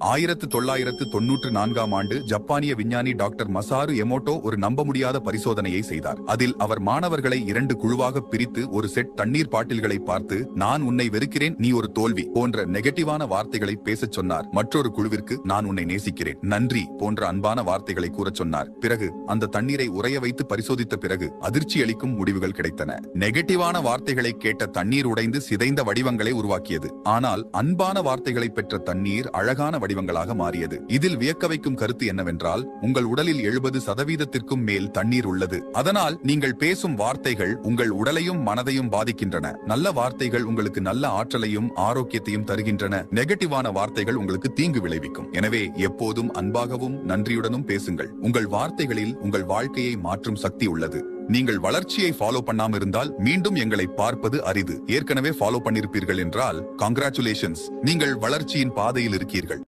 1994ஆம் ஆண்டு ஜப்பானிய விஞ்ஞானி டாக்டர் மசாரு எமோட்டோ ஒரு நம்ப முடியாத பரிசோதனையை செய்தார். அதில் அவர் மாணவர்களை 2 குழுவாக பிரித்து ஒரு செட் தண்ணீர் பாட்டில்களை பார்த்து, நான் உன்னை வெறுக்கிறேன், நீ ஒரு தோல்வி போன்ற நெகட்டிவான வார்த்தைகளை பேசச் சொன்னார். மற்றொரு குழுவிற்கு நான் உன்னை நேசிக்கிறேன், நன்றி போன்ற அன்பான வார்த்தைகளை கூறச் சொன்னார். பிறகு அந்த தண்ணீரை உறைய வைத்து பரிசோதித்த பிறகு அதிர்ச்சி அளிக்கும் முடிவுகள் கிடைத்தன. நெகட்டிவான வார்த்தைகளை கேட்ட தண்ணீர் உடைந்து சிதைந்த வடிவங்களை உருவாக்கியது. ஆனால் அன்பான வார்த்தைகளை பெற்ற தண்ணீர் அழகான வடிவங்களாக மாறியது. இதில் வியக்க வைக்கும் கருத்து என்னவென்றால், உங்கள் உடலில் 70%த்திற்கும் மேல் தண்ணீர் உள்ளது. அதனால் நீங்கள் பேசும் வார்த்தைகள் உங்கள் உடலையும் மனதையும் பாதிக்கின்றன. நல்ல வார்த்தைகள் உங்களுக்கு நல்ல ஆற்றலையும் ஆரோக்கியத்தையும் தருகின்றன. நெகட்டிவான வார்த்தைகள் உங்களுக்கு தீங்கு விளைவிக்கும். எனவே எப்போதும் அன்பாகவும் நன்றியுடனும் பேசுங்கள். உங்கள் வார்த்தைகளில் உங்கள் வாழ்க்கையை மாற்றும் சக்தி உள்ளது. நீங்கள் வளர்ச்சியை ஃபாலோ பண்ணாம இருந்தால் மீண்டும் எங்களை பார்ப்பது அரிது. ஏற்கனவே ஃபாலோ பண்ணிருப்பீர்கள் என்றால் கங்க்ராச்சுலேஷன்ஸ், நீங்கள் வளர்ச்சியின் பாதையில் இருக்கீர்கள்.